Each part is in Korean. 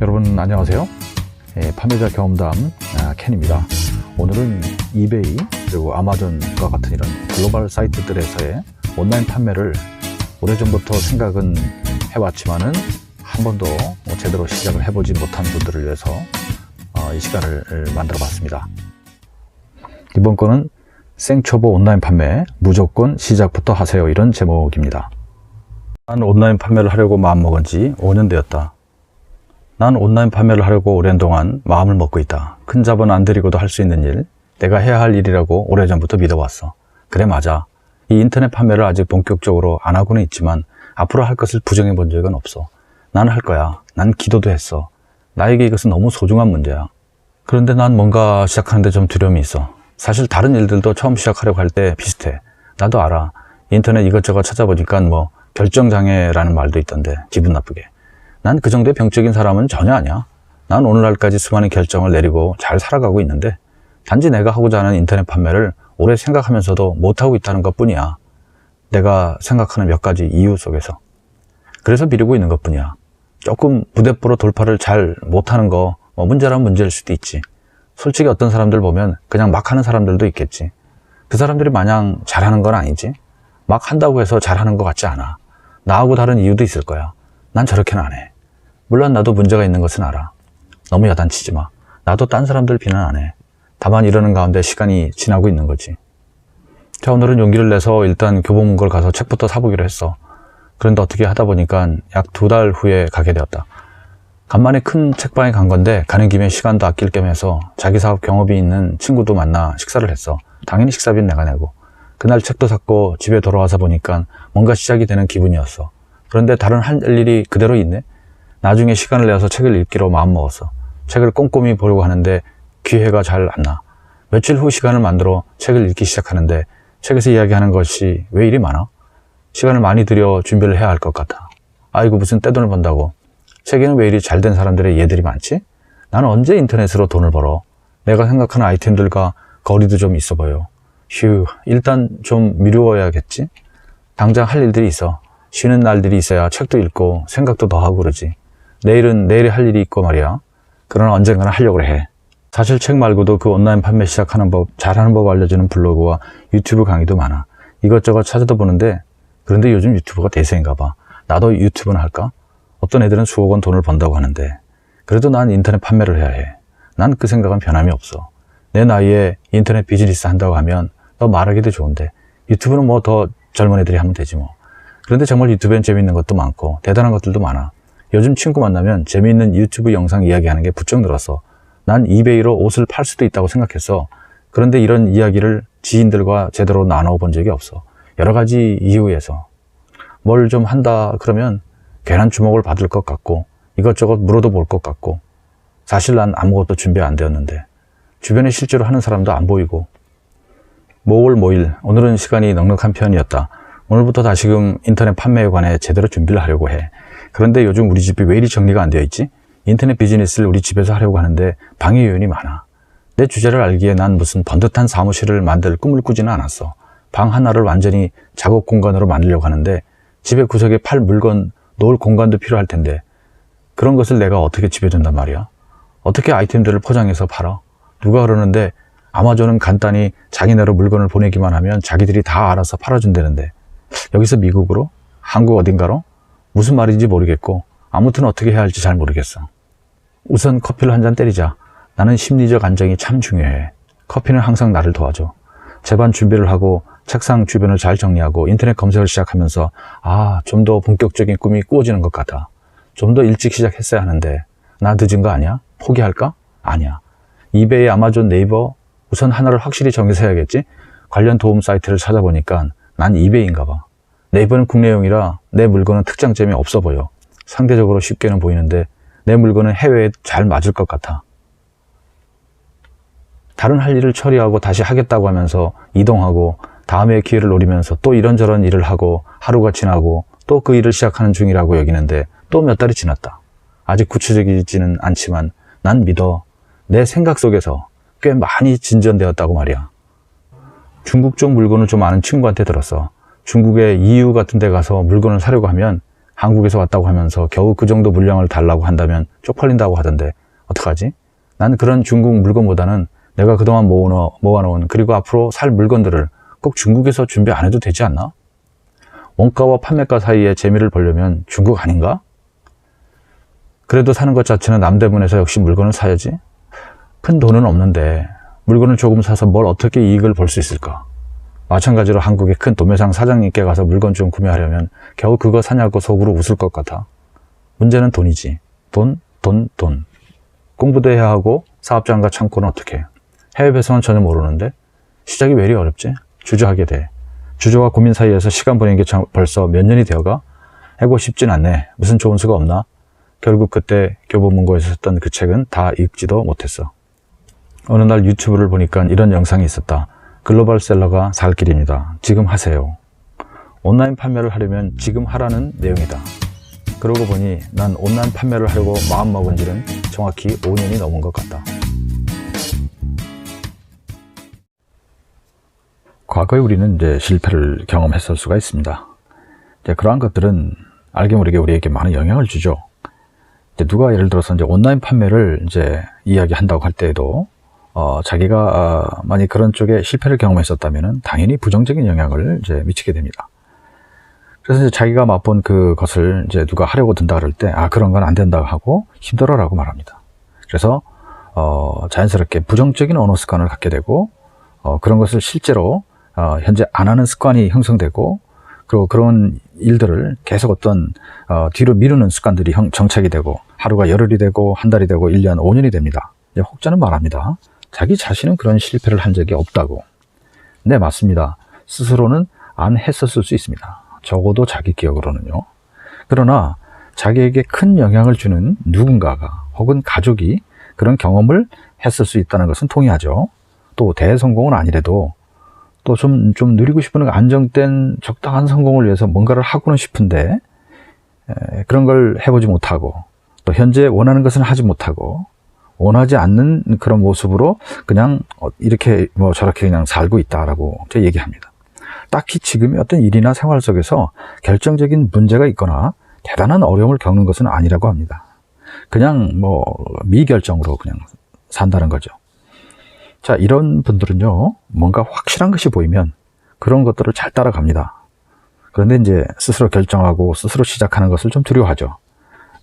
여러분 안녕하세요. 판매자 경험담 켄입니다. 오늘은 이베이 그리고 아마존과 같은 이런 글로벌 사이트들에서의 온라인 판매를 오래전부터 생각은 해왔지만은 한 번도 제대로 시작을 해보지 못한 분들을 위해서 이 시간을 만들어 봤습니다. 이번 거는 생초보 온라인 판매 무조건 시작부터 하세요, 이런 제목입니다. 난 온라인 판매를 하려고 마음먹은 지 5년 되었다. 난 온라인 판매를 하려고 오랜 동안 마음을 먹고 있다. 큰 자본 안 들이고도 할 수 있는 일, 내가 해야 할 일이라고 오래전부터 믿어왔어. 그래, 맞아. 이 인터넷 판매를 아직 본격적으로 안 하고는 있지만 앞으로 할 것을 부정해 본 적은 없어. 난 할 거야. 난 기도도 했어. 나에게 이것은 너무 소중한 문제야. 그런데 난 뭔가 시작하는데 좀 두려움이 있어. 사실 다른 일들도 처음 시작하려고 할 때 비슷해. 나도 알아. 인터넷 이것저것 찾아보니까 결정장애라는 말도 있던데 기분 나쁘게. 난 그 정도의 병적인 사람은 전혀 아니야. 난 오늘날까지 수많은 결정을 내리고 잘 살아가고 있는데 단지 내가 하고자 하는 인터넷 판매를 오래 생각하면서도 못하고 있다는 것 뿐이야. 내가 생각하는 몇 가지 이유 속에서. 그래서 미루고 있는 것 뿐이야. 조금 부대뽀로 돌파를 잘 못하는 거 문제라면 문제일 수도 있지. 솔직히 어떤 사람들 보면 그냥 막 하는 사람들도 있겠지. 그 사람들이 마냥 잘하는 건 아니지. 막 한다고 해서 잘하는 것 같지 않아. 나하고 다른 이유도 있을 거야. 난 저렇게는 안 해. 물론 나도 문제가 있는 것은 알아. 너무 야단치지 마. 나도 딴 사람들 비난 안 해. 다만 이러는 가운데 시간이 지나고 있는 거지. 자, 오늘은 용기를 내서 일단 교보문고를 가서 책부터 사보기로 했어. 그런데 어떻게 하다 보니까 약 2달 후에 가게 되었다. 간만에 큰 책방에 간 건데 가는 김에 시간도 아낄 겸 해서 자기 사업 경험이 있는 친구도 만나 식사를 했어. 당연히 식사비는 내가 내고. 그날 책도 샀고 집에 돌아와서 보니까 뭔가 시작이 되는 기분이었어. 그런데 다른 할 일이 그대로 있네. 나중에 시간을 내서 책을 읽기로 마음먹었어. 책을 꼼꼼히 보려고 하는데 기회가 잘 안 나. 며칠 후 시간을 만들어 책을 읽기 시작하는데 책에서 이야기하는 것이 왜 이리 많아? 시간을 많이 들여 준비를 해야 할 것 같아. 아이고, 무슨 떼돈을 번다고. 책에는 왜 이리 잘된 사람들의 예들이 많지? 나는 언제 인터넷으로 돈을 벌어? 내가 생각하는 아이템들과 거리도 좀 있어 보여. 휴, 일단 좀 미루어야겠지? 당장 할 일들이 있어. 쉬는 날들이 있어야 책도 읽고 생각도 더 하고 그러지. 내일은 내일에 할 일이 있고 말이야. 그러나 언젠가는 하려고 해. 사실 책 말고도 그 온라인 판매 시작하는 법, 잘하는 법 알려주는 블로그와 유튜브 강의도 많아. 이것저것 찾아도 보는데 그런데 요즘 유튜브가 대세인가 봐. 나도 유튜브는 할까? 어떤 애들은 수억 원 돈을 번다고 하는데 그래도 난 인터넷 판매를 해야 해. 난 그 생각은 변함이 없어. 내 나이에 인터넷 비즈니스 한다고 하면 너 말하기도 좋은데 유튜브는 더 젊은 애들이 하면 되지 뭐. 그런데 정말 유튜브엔 재미있는 것도 많고 대단한 것들도 많아. 요즘 친구 만나면 재미있는 유튜브 영상 이야기하는 게 부쩍 늘었어. 난 이베이로 옷을 팔 수도 있다고 생각했어. 그런데 이런 이야기를 지인들과 제대로 나눠본 적이 없어. 여러 가지 이유에서. 뭘 좀 한다 그러면 괜한 주목을 받을 것 같고 이것저것 물어도 볼 것 같고 사실 난 아무것도 준비 안 되었는데 주변에 실제로 하는 사람도 안 보이고 모월 모일 오늘은 시간이 넉넉한 편이었다. 오늘부터 다시금 인터넷 판매에 관해 제대로 준비를 하려고 해. 그런데 요즘 우리 집이 왜 이리 정리가 안 되어 있지? 인터넷 비즈니스를 우리 집에서 하려고 하는데 방해 요인이 많아. 내 주제를 알기에 난 무슨 번듯한 사무실을 만들 꿈을 꾸지는 않았어. 방 하나를 완전히 작업 공간으로 만들려고 하는데 집의 구석에 팔 물건 놓을 공간도 필요할 텐데 그런 것을 내가 어떻게 집에 둔단 말이야? 어떻게 아이템들을 포장해서 팔아? 누가 그러는데 아마존은 간단히 자기네로 물건을 보내기만 하면 자기들이 다 알아서 팔아준다는데 여기서 미국으로? 한국 어딘가로? 무슨 말인지 모르겠고 아무튼 어떻게 해야 할지 잘 모르겠어. 우선 커피를 한 잔 때리자. 나는 심리적 안정이 참 중요해. 커피는 항상 나를 도와줘. 제반 준비를 하고 책상 주변을 잘 정리하고 인터넷 검색을 시작하면서 좀 더 본격적인 꿈이 꾸어지는 것 같아. 좀 더 일찍 시작했어야 하는데 나 늦은 거 아니야? 포기할까? 아니야. 이베이, 아마존, 네이버 우선 하나를 확실히 정해서 해야겠지? 관련 도움 사이트를 찾아보니까 난 이베이인가 봐. 네이버는 국내용이라 내 물건은 특장점이 없어 보여. 상대적으로 쉽게는 보이는데 내 물건은 해외에 잘 맞을 것 같아. 다른 할 일을 처리하고 다시 하겠다고 하면서 이동하고 다음의 기회를 노리면서 또 이런저런 일을 하고 하루가 지나고 또 그 일을 시작하는 중이라고 여기는데 또 몇 달이 지났다. 아직 구체적이지는 않지만 난 믿어. 내 생각 속에서 꽤 많이 진전되었다고 말이야. 중국 쪽 물건을 좀 아는 친구한테 들었어. 중국의 EU 같은 데 가서 물건을 사려고 하면 한국에서 왔다고 하면서 겨우 그 정도 물량을 달라고 한다면 쪽팔린다고 하던데 어떡하지? 난 그런 중국 물건보다는 내가 그동안 모아놓은 그리고 앞으로 살 물건들을 꼭 중국에서 준비 안 해도 되지 않나? 원가와 판매가 사이에 재미를 보려면 중국 아닌가? 그래도 사는 것 자체는 남대문에서 역시 물건을 사야지. 큰 돈은 없는데 물건을 조금 사서 뭘 어떻게 이익을 볼 수 있을까? 마찬가지로 한국의 큰 도매상 사장님께 가서 물건 좀 구매하려면 겨우 그거 사냐고 속으로 웃을 것 같아. 문제는 돈이지. 돈. 공부도 해야 하고 사업장과 창고는 어떻게 해? 해외 배송은 전혀 모르는데 시작이 왜 이리 어렵지? 주저하게 돼. 주저와 고민 사이에서 시간 보내는 게 벌써 몇 년이 되어가? 해고 쉽진 않네. 무슨 좋은 수가 없나? 결국 그때 교보문고에서 썼던 그 책은 다 읽지도 못했어. 어느 날 유튜브를 보니까 이런 영상이 있었다. 글로벌셀러가 살 길입니다. 지금 하세요. 온라인 판매를 하려면 지금 하라는 내용이다. 그러고 보니 난 온라인 판매를 하려고 마음먹은 지는 정확히 5년이 넘은 것 같다. 과거에 우리는 이제 실패를 경험했을 수가 있습니다. 이제 그러한 것들은 알게 모르게 우리에게 많은 영향을 주죠. 이제 누가 예를 들어서 이제 온라인 판매를 이제 이야기한다고 할 때에도 자기가 만약 그런 쪽에 실패를 경험했었다면은 당연히 부정적인 영향을 이제 미치게 됩니다. 그래서 이제 자기가 맛본 그것을 이제 누가 하려고 든다 그럴 때, 그런 건 안 된다고 하고 힘들어라고 말합니다. 그래서 자연스럽게 부정적인 언어 습관을 갖게 되고 그런 것을 실제로 현재 안 하는 습관이 형성되고, 그리고 그런 일들을 계속 어떤 뒤로 미루는 습관들이 정착이 되고 하루가 열흘이 되고 한 달이 되고 1년, 5년이 됩니다. 혹자는 말합니다. 자기 자신은 그런 실패를 한 적이 없다고. 네, 맞습니다. 스스로는 안 했었을 수 있습니다. 적어도 자기 기억으로는요. 그러나 자기에게 큰 영향을 주는 누군가가 혹은 가족이 그런 경험을 했을 수 있다는 것은 동의하죠. 또 대성공은 아니래도 또 좀 누리고 싶은 안정된 적당한 성공을 위해서 뭔가를 하고는 싶은데 그런 걸 해보지 못하고, 또 현재 원하는 것은 하지 못하고 원하지 않는 그런 모습으로 그냥 이렇게 뭐 저렇게 그냥 살고 있다라고 얘기합니다. 딱히 지금의 어떤 일이나 생활 속에서 결정적인 문제가 있거나 대단한 어려움을 겪는 것은 아니라고 합니다. 그냥 뭐 미결정으로 그냥 산다는 거죠. 자, 이런 분들은요, 뭔가 확실한 것이 보이면 그런 것들을 잘 따라갑니다. 그런데 이제 스스로 결정하고 스스로 시작하는 것을 좀 두려워하죠.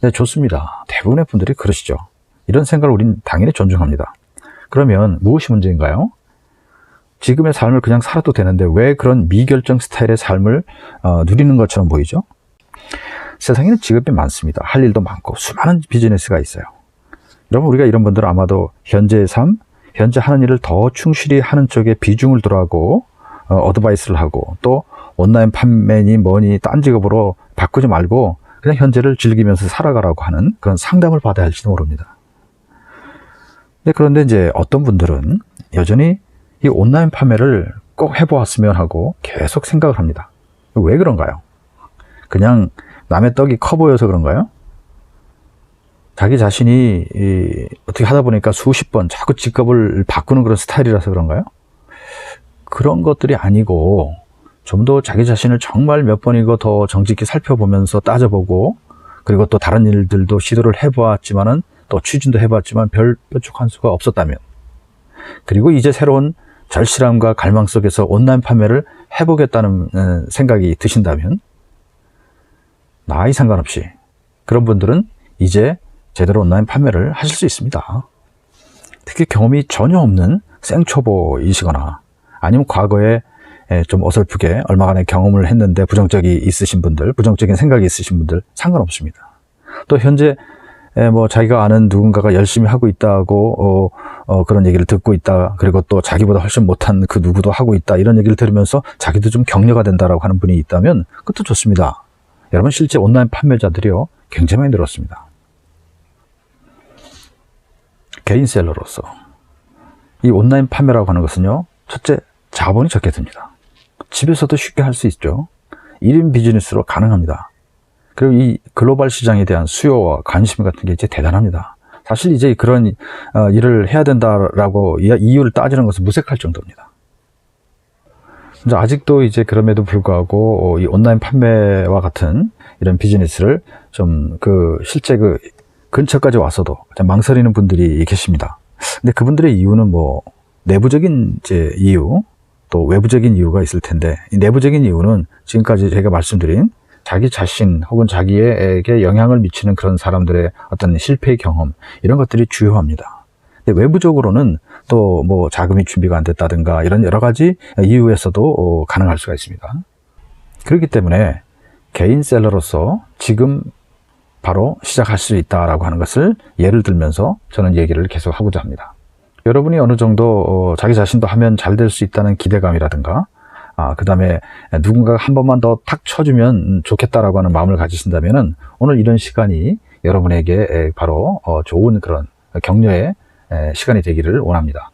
네, 좋습니다. 대부분의 분들이 그러시죠. 이런 생각을 우린 당연히 존중합니다. 그러면 무엇이 문제인가요? 지금의 삶을 그냥 살아도 되는데 왜 그런 미결정 스타일의 삶을 누리는 것처럼 보이죠? 세상에는 직업이 많습니다. 할 일도 많고 수많은 비즈니스가 있어요. 여러분, 우리가 이런 분들은 아마도 현재의 삶, 현재 하는 일을 더 충실히 하는 쪽에 비중을 두라고 어드바이스를 하고, 또 온라인 판매니 뭐니 딴 직업으로 바꾸지 말고 그냥 현재를 즐기면서 살아가라고 하는 그런 상담을 받아야 할지도 모릅니다. 그런데 이제 어떤 분들은 여전히 이 온라인 판매를 꼭 해보았으면 하고 계속 생각을 합니다. 왜 그런가요? 그냥 남의 떡이 커 보여서 그런가요? 자기 자신이 어떻게 하다 보니까 수십 번 자꾸 직업을 바꾸는 그런 스타일이라서 그런가요? 그런 것들이 아니고, 좀 더 자기 자신을 정말 몇 번이고 더 정직히 살펴보면서 따져보고, 그리고 또 다른 일들도 시도를 해보았지만은 또 추진도 해봤지만 별 뾰족한 수가 없었다면, 그리고 이제 새로운 절실함과 갈망 속에서 온라인 판매를 해보겠다는 생각이 드신다면, 나이 상관없이 그런 분들은 이제 제대로 온라인 판매를 하실 수 있습니다. 특히 경험이 전혀 없는 생초보이시거나 아니면 과거에 좀 어설프게 얼마간의 경험을 했는데 부정적인 생각이 있으신 분들 상관없습니다. 또 현재 뭐 자기가 아는 누군가가 열심히 하고 있다고 그런 얘기를 듣고 있다, 그리고 또 자기보다 훨씬 못한 그 누구도 하고 있다, 이런 얘기를 들으면서 자기도 좀 격려가 된다라고 하는 분이 있다면 그것도 좋습니다. 여러분, 실제 온라인 판매자들이요 굉장히 많이 늘었습니다. 개인셀러로서 이 온라인 판매라고 하는 것은요, 첫째, 자본이 적게 듭니다. 집에서도 쉽게 할 수 있죠. 1인 비즈니스로 가능합니다. 그리고 이 글로벌 시장에 대한 수요와 관심 같은 게 이제 대단합니다. 사실 이제 그런 일을 해야 된다라고 이유를 따지는 것은 무색할 정도입니다. 진짜 아직도 이제 그럼에도 불구하고 이 온라인 판매와 같은 이런 비즈니스를 좀 실제 근처까지 와서도 망설이는 분들이 계십니다. 근데 그분들의 이유는 뭐 내부적인 이제 이유, 또 외부적인 이유가 있을 텐데, 이 내부적인 이유는 지금까지 제가 말씀드린 자기 자신 혹은 자기에게 영향을 미치는 그런 사람들의 어떤 실패의 경험, 이런 것들이 주요합니다. 근데 외부적으로는 또 뭐 자금이 준비가 안 됐다든가 이런 여러 가지 이유에서도 가능할 수가 있습니다. 그렇기 때문에 개인 셀러로서 지금 바로 시작할 수 있다라고 하는 것을 예를 들면서 저는 얘기를 계속 하고자 합니다. 여러분이 어느 정도 자기 자신도 하면 잘 될 수 있다는 기대감이라든가, 그 다음에 누군가가 한 번만 더 탁 쳐주면 좋겠다라고 하는 마음을 가지신다면은 오늘 이런 시간이 여러분에게 바로 좋은 그런 격려의 시간이 되기를 원합니다.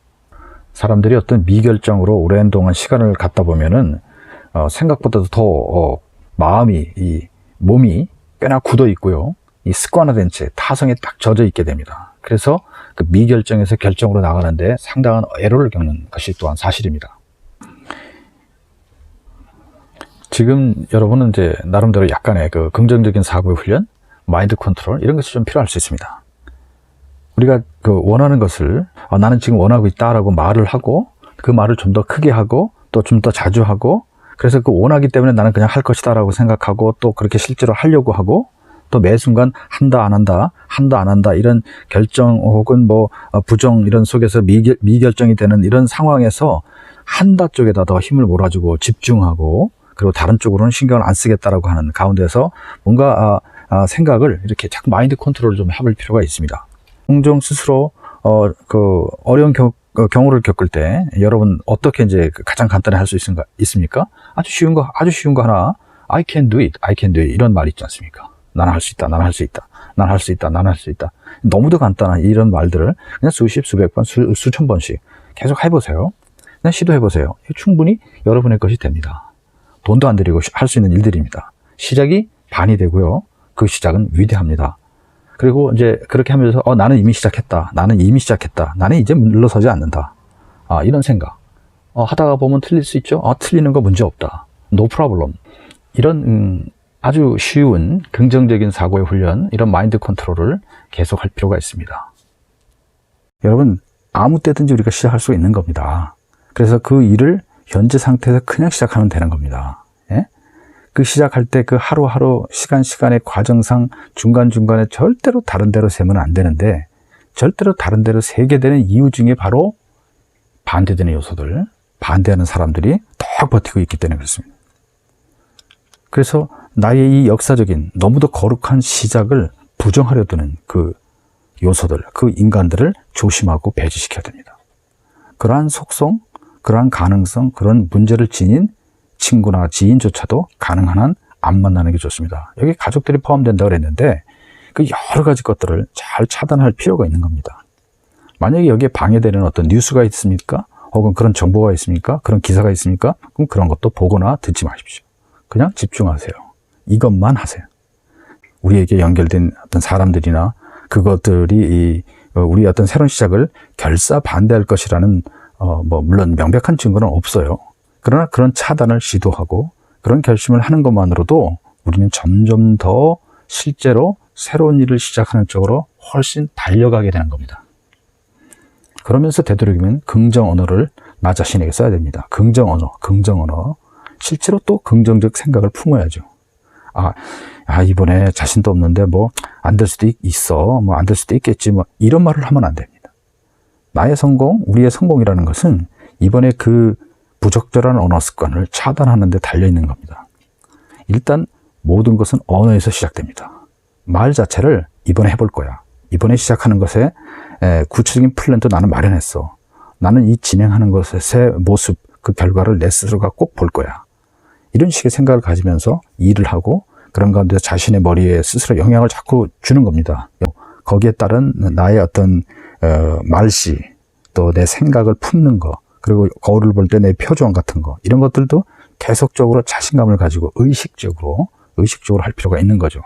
사람들이 어떤 미결정으로 오랜 동안 시간을 갖다 보면은 생각보다도 더 마음이, 이 몸이 꽤나 굳어 있고요, 이 습관화된 채 타성에 딱 젖어 있게 됩니다. 그래서 그 미결정에서 결정으로 나가는데 상당한 애로를 겪는 것이 또한 사실입니다. 지금 여러분은 이제 나름대로 약간의 그 긍정적인 사고의 훈련, 마인드 컨트롤, 이런 것이 좀 필요할 수 있습니다. 우리가 원하는 것을 나는 지금 원하고 있다라고 말을 하고, 그 말을 좀 더 크게 하고 또 좀 더 자주 하고, 그래서 그 원하기 때문에 나는 그냥 할 것이다 라고 생각하고 또 그렇게 실제로 하려고 하고, 또 매 순간 한다 안 한다, 한다 안 한다, 이런 결정 혹은 뭐 부정 이런 속에서 미결정이 되는 이런 상황에서 한다 쪽에다 더 힘을 몰아주고 집중하고, 그리고 다른 쪽으로는 신경을 안 쓰겠다라고 하는 가운데서 뭔가 생각을 이렇게 자꾸 마인드 컨트롤을 좀 해볼 필요가 있습니다. 종종 스스로 어려운 경우를 겪을 때 여러분 어떻게 이제 가장 간단히 할 수 있습니까? 아주 쉬운 거 하나, I can do it, I can do it, 이런 말 있지 않습니까? 나는 할 수 있다, 나는 할 수 있다, 나는 할 수 있다, 나는 할 수 있다. 너무도 간단한 이런 말들을 그냥 수십, 수백 번, 수천 번씩 계속 해보세요. 그냥 시도해보세요. 충분히 여러분의 것이 됩니다. 돈도 안 들이고 할 수 있는 일들입니다. 시작이 반이 되고요, 그 시작은 위대합니다. 그리고 이제 그렇게 하면서 나는 이미 시작했다, 나는 이미 시작했다, 나는 이제 물러서지 않는다, 이런 생각. 하다가 보면 틀릴 수 있죠. 틀리는 거 문제 없다, no problem. 이런 아주 쉬운 긍정적인 사고의 훈련, 이런 마인드 컨트롤을 계속 할 필요가 있습니다. 여러분, 아무 때든지 우리가 시작할 수 있는 겁니다. 그래서 그 일을 현재 상태에서 그냥 시작하면 되는 겁니다. 예? 그 시작할 때 그 하루하루 시간의 과정상 중간중간에 절대로 다른 데로 세면 안 되는데, 절대로 다른 데로 세게 되는 이유 중에 바로 반대되는 요소들, 반대하는 사람들이 더 버티고 있기 때문에 그렇습니다. 그래서 나의 이 역사적인 너무도 거룩한 시작을 부정하려 드는 그 요소들, 그 인간들을 조심하고 배제시켜야 됩니다. 그러한 속성, 그러한 가능성, 그런 문제를 지닌 친구나 지인조차도 가능한 한 안 만나는 게 좋습니다. 여기 가족들이 포함된다고 그랬는데 그 여러 가지 것들을 잘 차단할 필요가 있는 겁니다. 만약에 여기에 방해되는 어떤 뉴스가 있습니까? 혹은 그런 정보가 있습니까? 그런 기사가 있습니까? 그럼 그런 것도 보거나 듣지 마십시오. 그냥 집중하세요. 이것만 하세요. 우리에게 연결된 어떤 사람들이나 그것들이 우리의 어떤 새로운 시작을 결사 반대할 것이라는 물론 명백한 증거는 없어요. 그러나 그런 차단을 시도하고 그런 결심을 하는 것만으로도 우리는 점점 더 실제로 새로운 일을 시작하는 쪽으로 훨씬 달려가게 되는 겁니다. 그러면서 되도록이면 긍정 언어를 나 자신에게 써야 됩니다. 긍정 언어. 실제로 또 긍정적 생각을 품어야죠. 이번에 자신도 없는데 안 될 수도 있어, 안 될 수도 있겠지, 이런 말을 하면 안 됩니다. 나의 성공, 우리의 성공이라는 것은 이번에 그 부적절한 언어 습관을 차단하는 데 달려있는 겁니다. 일단 모든 것은 언어에서 시작됩니다. 말 자체를 이번에 해볼 거야, 이번에 시작하는 것에 구체적인 플랜도 나는 마련했어, 나는 이 진행하는 것의 모습, 그 결과를 내 스스로가 꼭 볼 거야, 이런 식의 생각을 가지면서 일을 하고, 그런 가운데 자신의 머리에 스스로 영향을 자꾸 주는 겁니다. 거기에 따른 나의 어떤 말씨, 또 내 생각을 품는 거, 그리고 거울을 볼 때 내 표정 같은 거, 이런 것들도 계속적으로 자신감을 가지고 의식적으로 할 필요가 있는 거죠.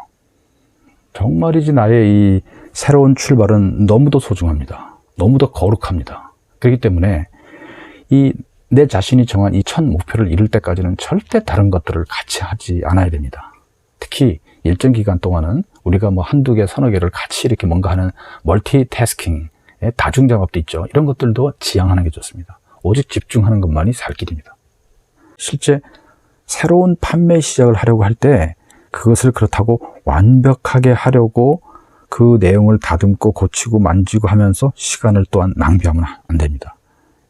정말이지 나의 이 새로운 출발은 너무도 소중합니다. 너무도 거룩합니다. 그렇기 때문에 이 내 자신이 정한 이 첫 목표를 이룰 때까지는 절대 다른 것들을 같이 하지 않아야 됩니다. 특히 일정 기간 동안은 우리가 뭐 한두 개, 서너 개를 같이 이렇게 뭔가 하는 멀티태스킹, 다중작업도 있죠. 이런 것들도 지양하는 게 좋습니다. 오직 집중하는 것만이 살 길입니다. 실제 새로운 판매 시작을 하려고 할 때 그것을 그렇다고 완벽하게 하려고 그 내용을 다듬고 고치고 만지고 하면서 시간을 또한 낭비하면 안 됩니다.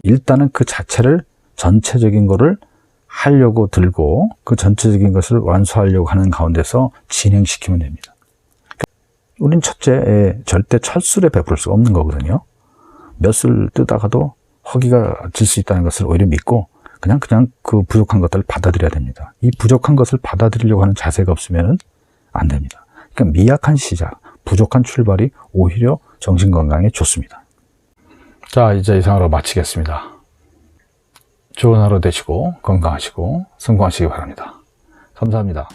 일단은 그 자체를 전체적인 거를 하려고 들고 그 전체적인 것을 완수하려고 하는 가운데서 진행시키면 됩니다. 우린 첫째, 절대 철술에 베풀 수가 없는 거거든요. 몇을 뜨다가도 허기가 질 수 있다는 것을 오히려 믿고 그냥 그 부족한 것들을 받아들여야 됩니다. 이 부족한 것을 받아들이려고 하는 자세가 없으면 안 됩니다. 그러니까 미약한 시작, 부족한 출발이 오히려 정신건강에 좋습니다. 자, 이제 이상으로 마치겠습니다. 좋은 하루 되시고 건강하시고 성공하시기 바랍니다. 감사합니다.